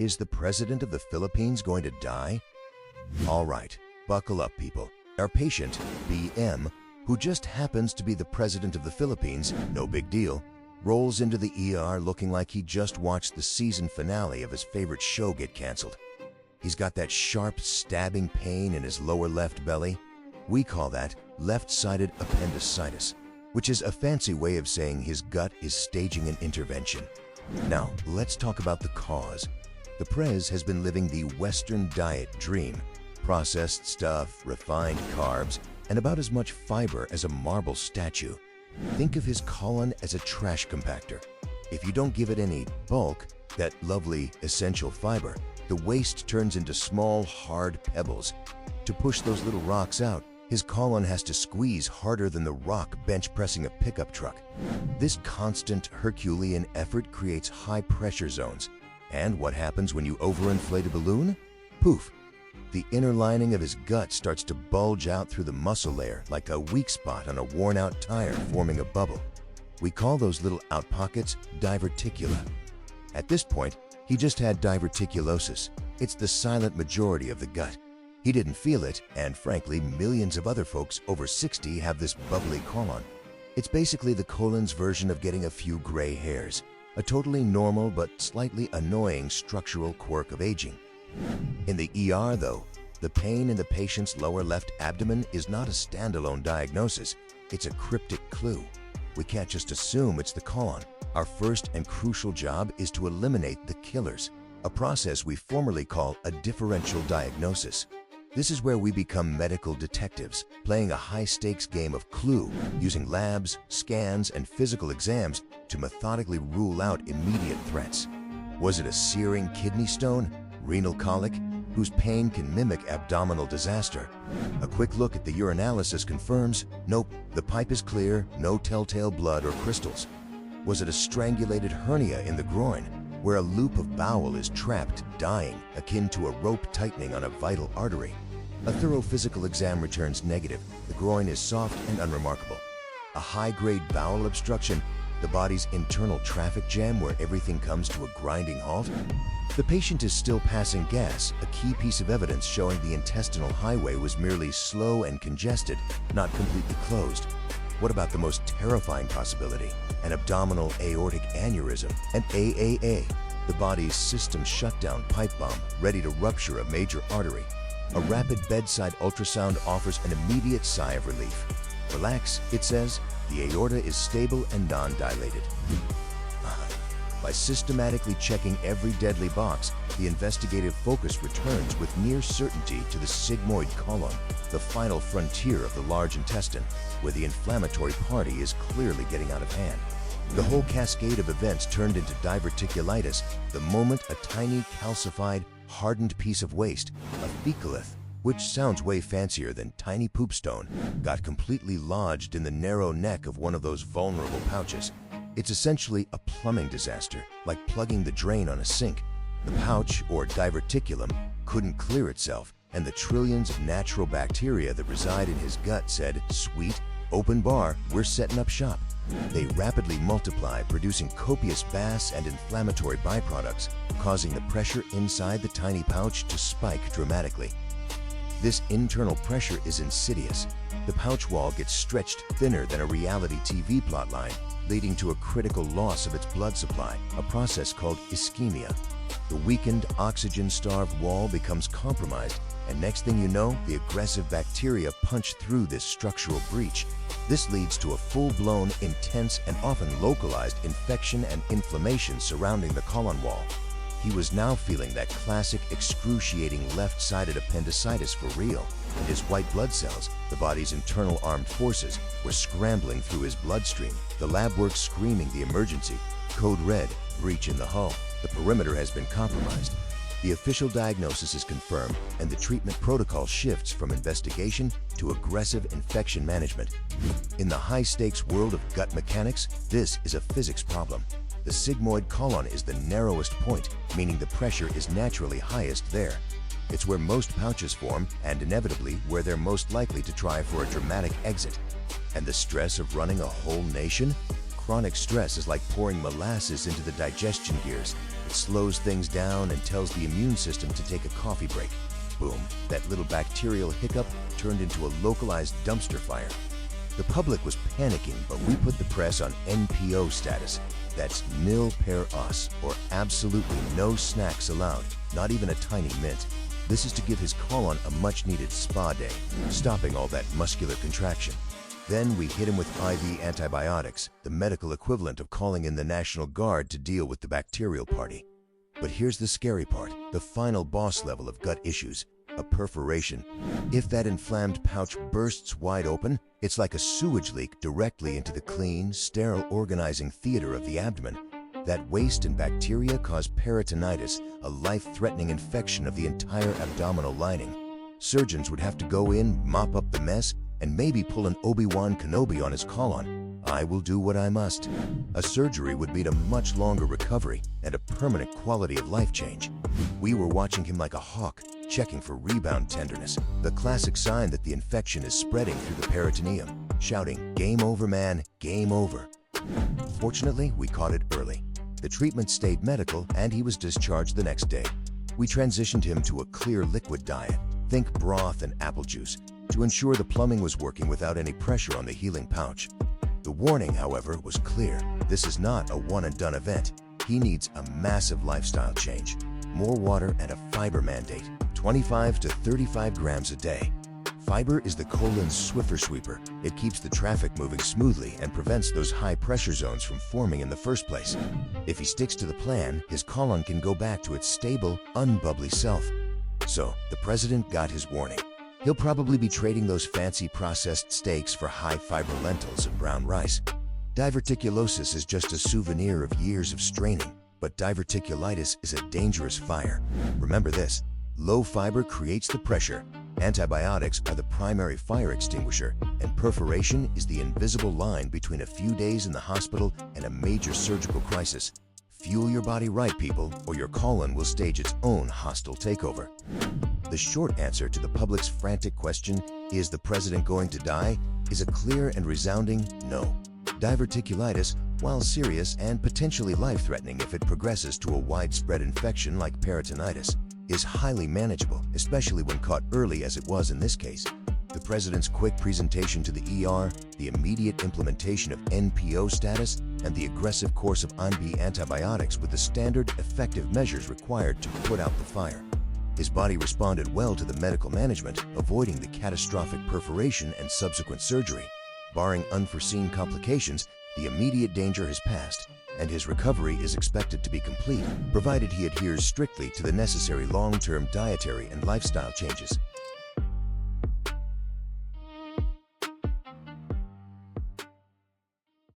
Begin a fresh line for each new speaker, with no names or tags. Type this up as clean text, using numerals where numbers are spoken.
Is the president of the Philippines going to die? All right, buckle up, people. Our patient, BM, who just happens to be the president of the Philippines, no big deal, rolls into the ER looking like he just watched the season finale of his favorite show get canceled. He's got that sharp, stabbing pain in his lower left belly. We call that left-sided appendicitis, which is a fancy way of saying his gut is staging an intervention. Now, let's talk about the cause. The Prez has been living the Western diet dream. Processed stuff, refined carbs, and about as much fiber as a marble statue. Think of his colon as a trash compactor. If you don't give it any bulk, that lovely essential fiber, the waste turns into small, hard pebbles. To push those little rocks out, his colon has to squeeze harder than the rock bench pressing a pickup truck. This constant Herculean effort creates high pressure zones. And what happens when you overinflate a balloon? Poof! The inner lining of his gut starts to bulge out through the muscle layer like a weak spot on a worn-out tire forming a bubble. We call those little out pockets diverticula. At this point, he just had diverticulosis. It's the silent majority of the gut. He didn't feel it, and frankly, millions of other folks over 60 have this bubbly colon. It's basically the colon's version of getting a few gray hairs, a totally normal but slightly annoying structural quirk of aging. In the ER, though, the pain in the patient's lower left abdomen is not a standalone diagnosis. It's a cryptic clue. We can't just assume it's the colon. Our first and crucial job is to eliminate the killers, a process we formerly call a differential diagnosis. This is where we become medical detectives, playing a high-stakes game of Clue, using labs, scans, and physical exams to methodically rule out immediate threats. Was it a searing kidney stone? Renal colic, whose pain can mimic abdominal disaster? A quick look at the urinalysis confirms, nope, the pipe is clear, no telltale blood or crystals. Was it a strangulated hernia in the groin, where a loop of bowel is trapped, dying, akin to a rope tightening on a vital artery? A thorough physical exam returns negative. The groin is soft and unremarkable. A high-grade bowel obstruction, the body's internal traffic jam where everything comes to a grinding halt? The patient is still passing gas, a key piece of evidence showing the intestinal highway was merely slow and congested, not completely closed. What about the most terrifying possibility? An abdominal aortic aneurysm, an AAA, the body's system shutdown pipe bomb ready to rupture a major artery. A rapid bedside ultrasound offers an immediate sigh of relief. Relax, it says, the aorta is stable and non-dilated. By systematically checking every deadly box, the investigative focus returns with near certainty to the sigmoid colon, the final frontier of the large intestine, where the inflammatory party is clearly getting out of hand. The whole cascade of events turned into diverticulitis the moment a tiny, calcified, hardened piece of waste, a fecalith, which sounds way fancier than tiny poop stone, got completely lodged in the narrow neck of one of those vulnerable pouches. It's essentially a plumbing disaster, like plugging the drain on a sink. The pouch, or diverticulum, couldn't clear itself, and the trillions of natural bacteria that reside in his gut said, "Sweet, open bar, we're setting up shop." They rapidly multiply, producing copious bass and inflammatory byproducts, causing the pressure inside the tiny pouch to spike dramatically. This internal pressure is insidious. The pouch wall gets stretched thinner than a reality TV plotline, leading to a critical loss of its blood supply, a process called ischemia. The weakened, oxygen-starved wall becomes compromised, and next thing you know, the aggressive bacteria punch through this structural breach. This leads to a full-blown, intense, and often localized infection and inflammation surrounding the colon wall. He was now feeling that classic excruciating left-sided appendicitis for real, and his white blood cells, the body's internal armed forces, were scrambling through his bloodstream. The lab work screaming the emergency. Code red, breach in the hull. The perimeter has been compromised. The official diagnosis is confirmed, and the treatment protocol shifts from investigation to aggressive infection management. In the high-stakes world of gut mechanics, this is a physics problem. The sigmoid colon is the narrowest point, meaning the pressure is naturally highest there. It's where most pouches form, and inevitably where they're most likely to try for a dramatic exit. And the stress of running a whole nation? Chronic stress is like pouring molasses into the digestion gears. slows things down and tells the immune system to take a coffee break. Boom, that little bacterial hiccup turned into a localized dumpster fire. The public was panicking, but we put the press on NPO status. That's nil per os, or absolutely no snacks allowed, not even a tiny mint. This is to give his colon a much-needed spa day, stopping all that muscular contraction. Then we hit him with IV antibiotics, the medical equivalent of calling in the National Guard to deal with the bacterial party. But here's the scary part, the final boss level of gut issues, a perforation. If that inflamed pouch bursts wide open, it's like a sewage leak directly into the clean, sterile organizing theater of the abdomen. That waste and bacteria cause peritonitis, a life-threatening infection of the entire abdominal lining. Surgeons would have to go in, mop up the mess, and maybe pull an Obi-Wan Kenobi on his colon. I will do what I must. A surgery would mean a much longer recovery and a permanent quality of life change. We were watching him like a hawk, checking for rebound tenderness, the classic sign that the infection is spreading through the peritoneum, shouting, "Game over, man, game over." Fortunately, we caught it early. The treatment stayed medical and he was discharged the next day. We transitioned him to a clear liquid diet, think broth and apple juice, to ensure the plumbing was working without any pressure on the healing pouch. The warning, however, was clear. This is not a one-and-done event. He needs a massive lifestyle change, more water and a fiber mandate, 25 to 35 grams a day. Fiber is the colon's Swiffer sweeper. It keeps the traffic moving smoothly and prevents those high-pressure zones from forming in the first place. If he sticks to the plan, his colon can go back to its stable, unbubbly self. So, the president got his warning. He'll probably be trading those fancy processed steaks for high-fiber lentils and brown rice. Diverticulosis is just a souvenir of years of straining, but diverticulitis is a dangerous fire. Remember this, low fiber creates the pressure, antibiotics are the primary fire extinguisher, and perforation is the invisible line between a few days in the hospital and a major surgical crisis. Fuel your body right, people, or your colon will stage its own hostile takeover. The short answer to the public's frantic question, "Is the president going to die?" is a clear and resounding no. Diverticulitis, while serious and potentially life-threatening if it progresses to a widespread infection like peritonitis, is highly manageable, especially when caught early as it was in this case. The president's quick presentation to the ER, the immediate implementation of NPO status, and the aggressive course of IV antibiotics with the standard effective measures required to put out the fire. His body responded well to the medical management, avoiding the catastrophic perforation and subsequent surgery. Barring unforeseen complications, the immediate danger has passed, and his recovery is expected to be complete, provided he adheres strictly to the necessary long-term dietary and lifestyle changes.